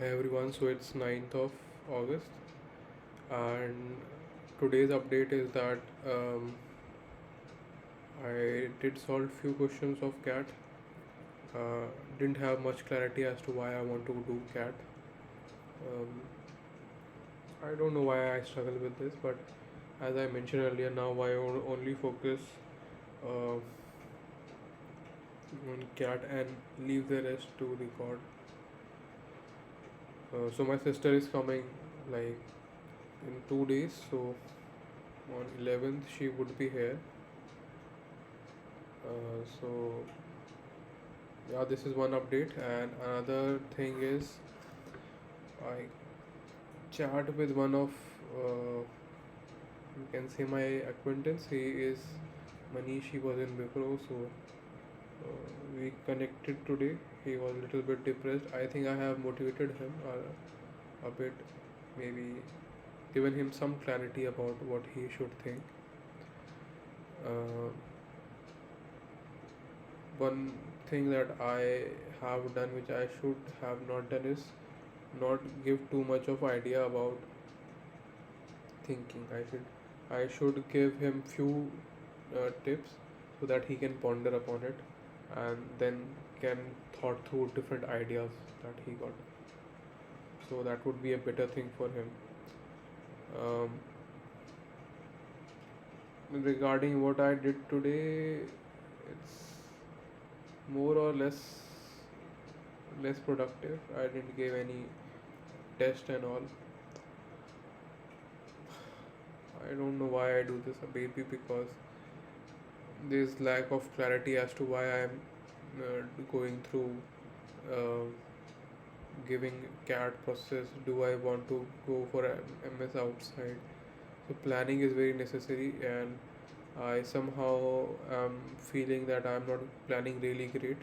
Hi everyone, so it's 9th of August, and today's update is that I did solve few questions of CAT. Uh, didn't have much clarity as to why I want to do CAT. Um, I don't know why I struggle with this, but as I mentioned earlier, now I only focus uh, on CAT and leave the rest to the God. So my sister is coming like in 2 days, so on 11th she would be here. So yeah, this is one update, and another thing is I chat with one of you can say my acquaintance. He is Manish. He was in Wipro, so we connected today. He was a little bit depressed. I think I have motivated him a bit, maybe given him some clarity about what he should think. Uh, One thing that I have done, which I should have not done, is not give too much of idea about thinking. I should give him few tips so that he can ponder upon it and then can thought through different ideas that he got. So that would be a better thing for him. Um, Regarding what I did today, it's more or less productive. I didn't give any test and all. I don't know why I do this, maybe because there's lack of clarity as to why I'm going through uh, giving CAT process. Do I want to go for a MS outside? So planning is very necessary, and I somehow am feeling that I'm not planning really great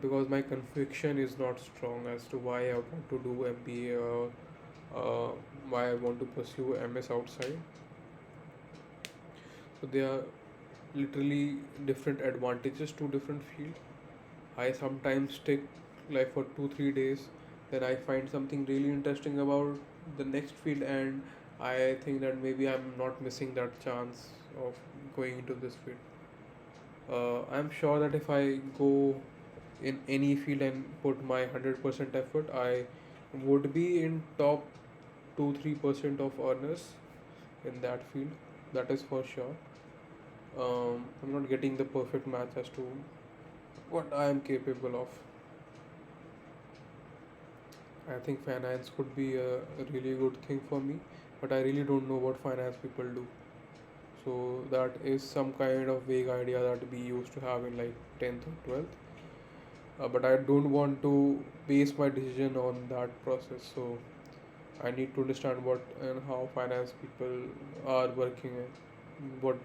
because my conviction is not strong as to why I want to do MBA or uh, why I want to pursue MS outside. So there are literally different advantages to different field. I sometimes stick like for 2 3 days, then I find something really interesting about the next field, and I think that maybe I'm not missing that chance of going into this field. I'm sure that if I go in any field and put my 100% effort, I would be in top 2 3% of earners in that field. That is for sure. I'm not getting the perfect match as to what I am capable of. I think finance could be a really good thing for me, but I really don't know what finance people do. So that is some kind of vague idea that we used to have in like 10th or 12th. But I don't want to base my decision on that process. So I need to understand what and how finance people are working and what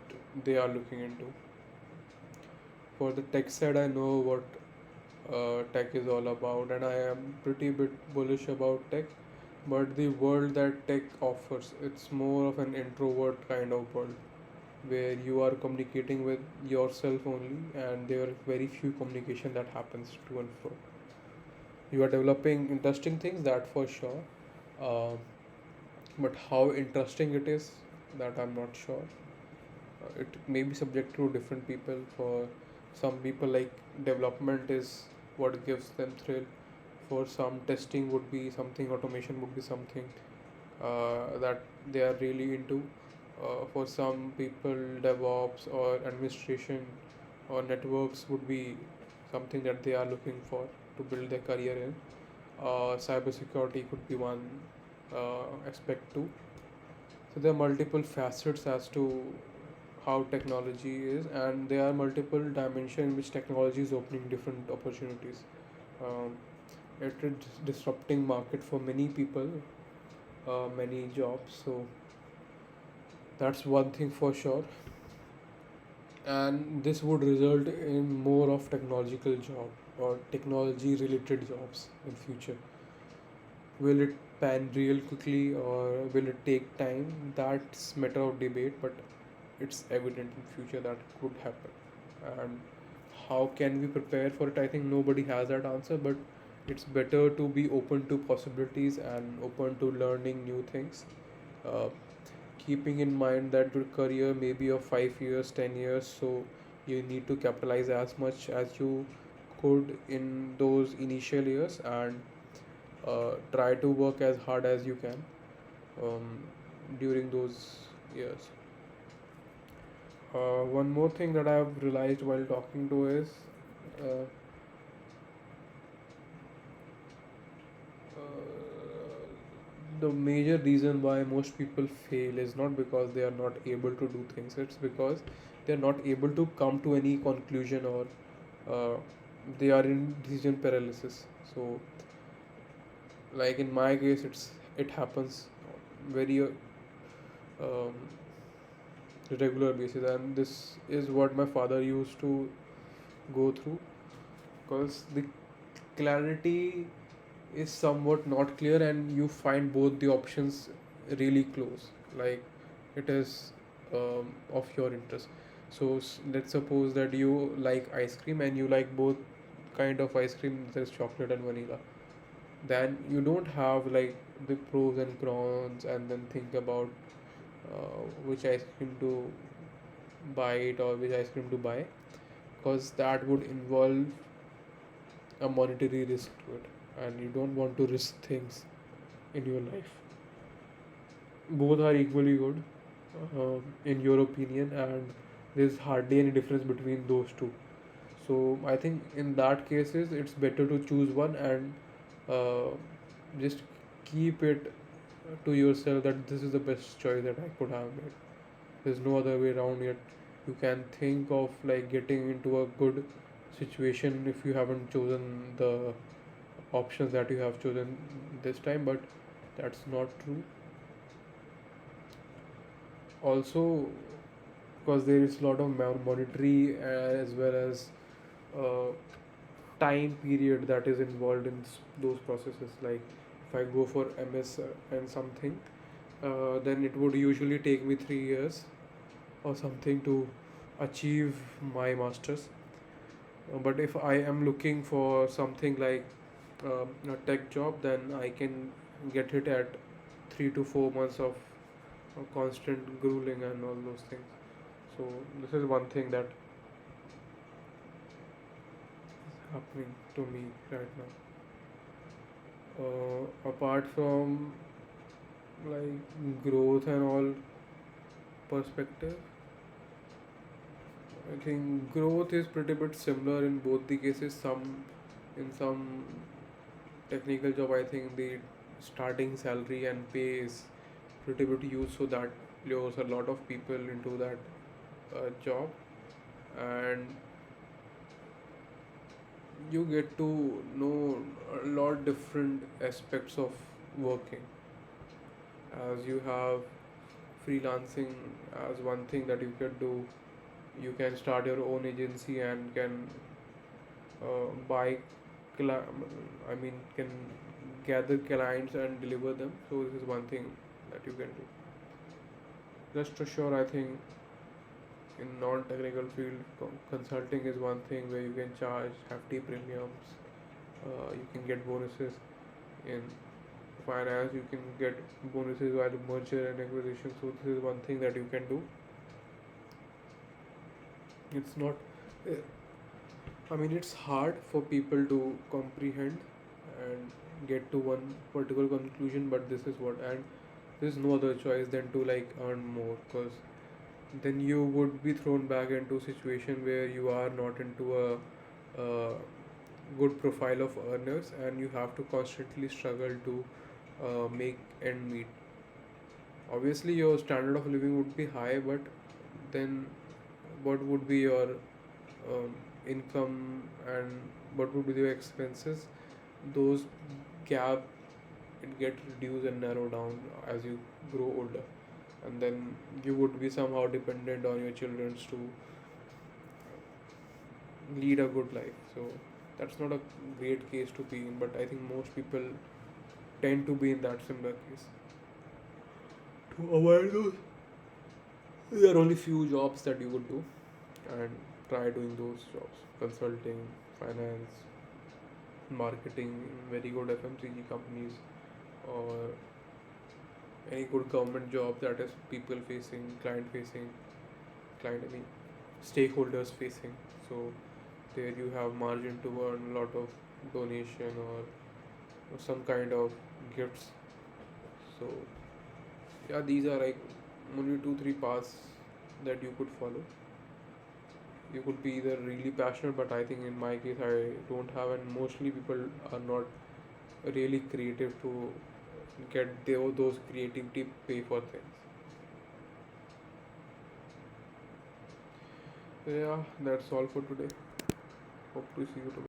they are looking into. For the tech side, I know what tech is all about, and I am pretty bit bullish about tech. But the world that tech offers, it's more of an introvert kind of world where you are communicating with yourself only, and there are very few communication that happens to and fro. You are developing interesting things, that for sure. Uh, but how interesting it is, that I'm not sure. It may be subject to different people. For some people, like development is what gives them thrill. For some, testing would be something, automation would be something that they are really into. For some people, DevOps or administration or networks would be something that they are looking for to build their career in. Cybersecurity could be one aspect too. So there are multiple facets as to how technology is, and there are multiple dimensions in which technology is opening different opportunities. Um, it is disrupting market for many people, many jobs. So that's one thing for sure, and this would result in more of technological job or technology related jobs in future. Will it pan real quickly or will it take time? That's matter of debate, but it's evident in future that it could happen. And how can we prepare for it? I think nobody has that answer, but It's better to be open to possibilities and open to learning new things. Uh, Keeping in mind that your career may be of 5 years, 10 years, so you need to capitalize as much as you could in those initial years, and try to work as hard as you can um, during those years. One more thing that I have realized while talking to is uh, the major reason why most people fail is not because they are not able to do things, it's because they are not able to come to any conclusion, or uh, they are in decision paralysis. So like in my case, it happens very um, regular basis, and this is what my father used to go through, because the clarity is somewhat not clear and you find both the options really close, like it is of your interest. So let's suppose that you like ice cream and you like both kind of ice cream, there's chocolate and vanilla. Then you don't have like the pros and cons and then think about which ice cream to buy it or which ice cream to buy, because that would involve a monetary risk to it, and you don't want to risk things in your life. Both are equally good, in your opinion, and there's hardly any difference between those two. So I think in that cases it's better to choose one and uh, just keep it to yourself that this is the best choice that I could have made. There's no other way around it. You can think of like getting into a good situation if you haven't chosen the options that you have chosen this time, but that's not true. Also, because there is a lot of monetary as well as uh, time period that is involved in those processes. Like if I go for MS and something, then it would usually take me 3 years or something to achieve my masters. But if I am looking for something like a tech job, then I can get it at 3 to 4 months of constant grueling and all those things. So this is one thing that is happening to me right now. Apart from like growth and all perspective, I think growth is pretty bit similar in both the cases. In some technical job, I think the starting salary and pay is pretty bit used, so that lures a lot of people into that job, and you get to know a lot different aspects of working, as you have freelancing as one thing that you can do. You can start your own agency and can buy I mean can gather clients and deliver them. So this is one thing that you can do. Rest assured, I think in non-technical field, consulting is one thing where you can charge hefty premiums. You can get bonuses in finance. You can get bonuses while merger and acquisition. So this is one thing that you can do. It's not. uh, I mean, it's hard for people to comprehend and get to one particular conclusion, but this is what, and there's no other choice than to like earn more, because then you would be thrown back into a situation where you are not into a good profile of earners, and you have to constantly struggle to make end meet. Obviously your standard of living would be high, but then what would be your um, income, and what would be your expenses? Those gap, it get reduced and narrow down as you grow older, and then you would be somehow dependent on your children to lead a good life. So that's not a great case to be in, but I think most people tend to be in that similar case. To avoid those, there are only few jobs that you would do, and try doing those jobs: consulting, finance, marketing in very good FMCG companies, or any good government job that is people facing, client facing, client, I mean, stakeholders facing. So there you have margin to earn a lot of donation or some kind of gifts. So yeah, these are like only two three paths that you could follow. You could be either really passionate, but I think in my case I don't have, and mostly people are not really creative to get those creativity pay for things. So yeah, that's all for today. Hope to see you tomorrow.